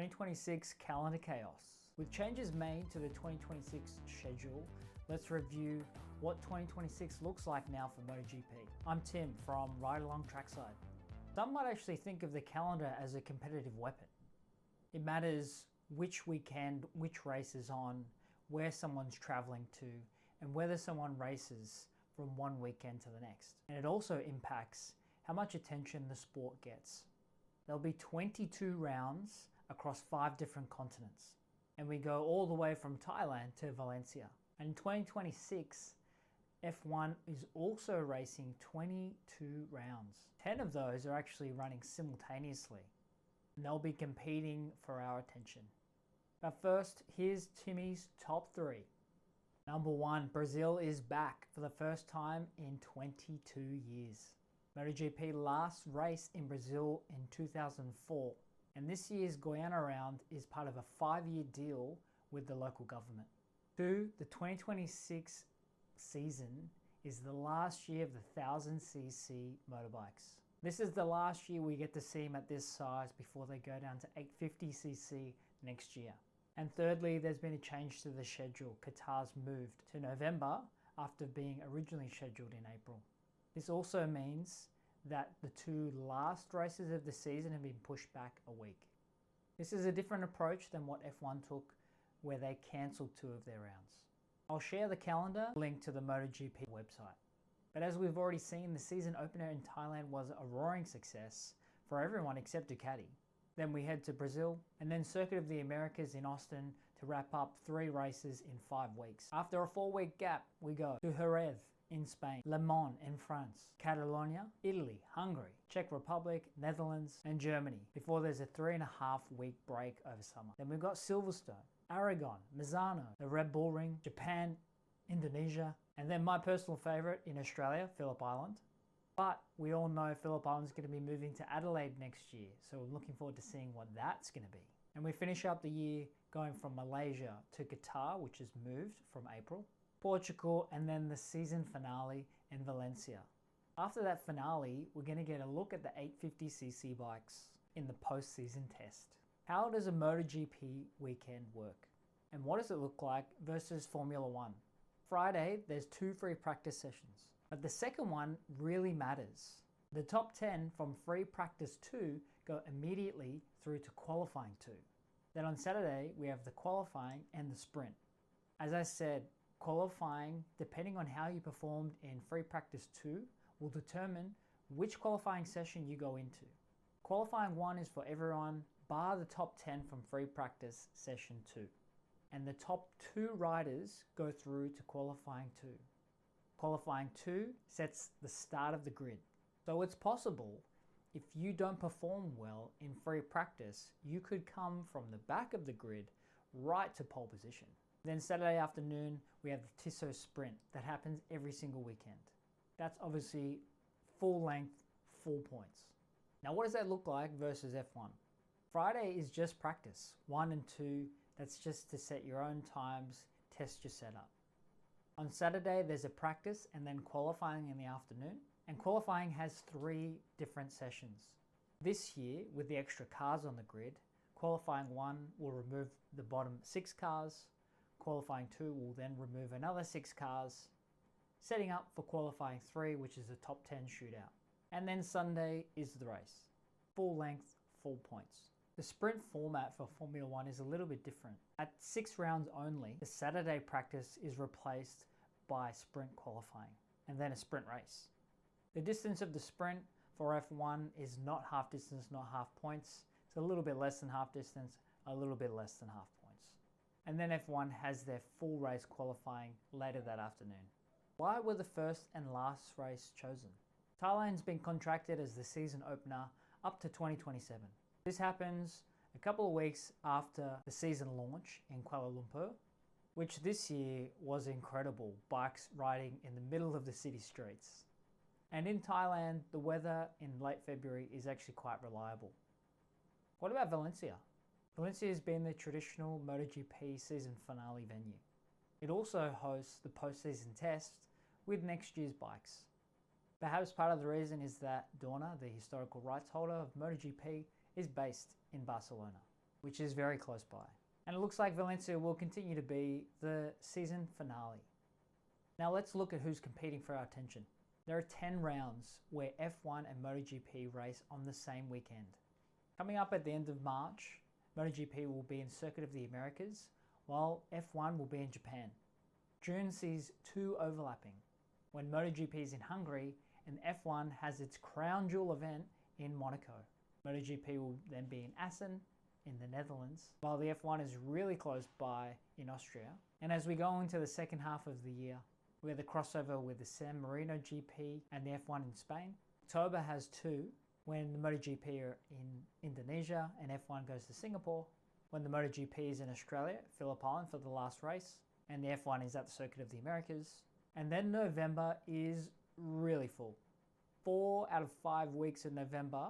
2026 calendar chaos. With changes made to the 2026 schedule, let's review what 2026 looks like now for MotoGP. I'm Tim from Ride Along Trackside. Some might actually think of the calendar as a competitive weapon. It matters which weekend, which race is on, where someone's traveling to, and whether someone races from one weekend to the next. And it also impacts how much attention the sport gets. There'll be 22 rounds across 5 different continents. And we go all the way from Thailand to Valencia. And in 2026, F1 is also racing 22 rounds. 10 of those are actually running simultaneously. And they'll be competing for our attention. But first, here's Timmy's top 3. Number 1, Brazil is back for the first time in 22 years. MotoGP last raced in Brazil in 2004, and this year's Guyana round is part of a 5-year deal with the local government. 2, the 2026 season is the last year of the 1000cc motorbikes. This is the last year we get to see them at this size before they go down to 850cc next year. And thirdly, there's been a change to the schedule. Qatar's moved to November after being originally scheduled in April. This also means that the 2 last races of the season have been pushed back a week. This is a different approach than what F1 took, where they cancelled 2 of their rounds. I'll share the calendar link to the MotoGP website. But as we've already seen, the season opener in Thailand was a roaring success for everyone except Ducati. Then we head to Brazil, and then Circuit of the Americas in Austin to wrap up 3 races in 5 weeks. After a 4-week gap, we go to Jerez in Spain, Le Mans in France, Catalonia, Italy, Hungary, Czech Republic, Netherlands, and Germany, before there's a 3.5-week break over summer. Then we've got Silverstone, Aragon, Misano, the Red Bull Ring, Japan, Indonesia, and then my personal favourite in Australia, Phillip Island. But we all know Phillip Island's going to be moving to Adelaide next year, so we're looking forward to seeing what that's going to be. And we finish up the year going from Malaysia to Qatar, which has moved from April, Portugal, and then the season finale in Valencia. After that finale, we're going to get a look at the 850cc bikes in the post-season test. How does a MotoGP weekend work? And what does it look like versus Formula 1? Friday, there's 2 free practice sessions. But the second one really matters. The top 10 from free practice 2 go immediately through to qualifying 2. Then on Saturday, we have the qualifying and the sprint. As I said, qualifying, depending on how you performed in free practice 2, will determine which qualifying session you go into. Qualifying 1 is for everyone, bar the top 10 from free practice session 2. And the top 2 riders go through to qualifying 2. Qualifying 2 sets the start of the grid. So it's possible, if you don't perform well in free practice, you could come from the back of the grid right to pole position. Then Saturday afternoon, we have the Tissot Sprint that happens every single weekend. That's obviously full length, full points. Now what does that look like versus F1? Friday is just practice, 1 and 2. That's just to set your own times, test your setup. On Saturday, there's a practice and then qualifying in the afternoon. And qualifying has 3 different sessions. This year, with the extra cars on the grid, qualifying 1 will remove the bottom 6 cars. Qualifying 2 will then remove another 6 cars, setting up for qualifying 3, which is a top 10 shootout. And then Sunday is the race. Full length, full points. The sprint format for Formula 1 is a little bit different. At 6 rounds only, the Saturday practice is replaced by sprint qualifying and then a sprint race. The distance of the sprint for F1 is not half distance, not half points. It's a little bit less than half distance, a little bit less than half points. And then F1 has their full race qualifying later that afternoon. Why were the first and last race chosen? Thailand's been contracted as the season opener up to 2027. This happens a couple of weeks after the season launch in Kuala Lumpur, which this year was incredible, bikes riding in the middle of the city streets. And in Thailand, the weather in late February is actually quite reliable. What about Valencia? Valencia has been the traditional MotoGP season finale venue. It also hosts the post-season test with next year's bikes. Perhaps part of the reason is that Dorna, the historical rights holder of MotoGP, is based in Barcelona. which is very close by. And it looks like Valencia will continue to be the season finale. Now let's look at who's competing for our attention. There are 10 rounds where F1 and MotoGP race on the same weekend. Coming up at the end of March, MotoGP will be in Circuit of the Americas, while F1 will be in Japan. June sees two overlapping, when MotoGP is in Hungary and F1 has its crown jewel event in Monaco. MotoGP will then be in Assen in the Netherlands, while the F1 is really close by in Austria. And as we go into the second half of the year, we have the crossover with the San Marino GP and the F1 in Spain. October has two, when the MotoGP are in Indonesia and F1 goes to Singapore, when the MotoGP is in Australia, Phillip Island for the last race, and the F1 is at the Circuit of the Americas. And then November is really full. 4 out of 5 weeks in November,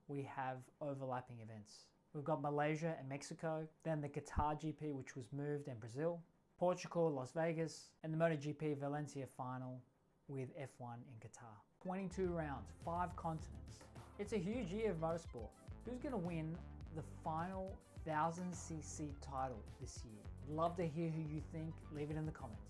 we have overlapping events. We've got Malaysia and Mexico, then the Qatar GP, which was moved, and Brazil, Portugal, Las Vegas, and the MotoGP Valencia final with F1 in Qatar. 22 rounds, 5 continents. It's a huge year of motorsport. Who's going to win the final 1000cc title this year? Love to hear who you think. Leave it in the comments.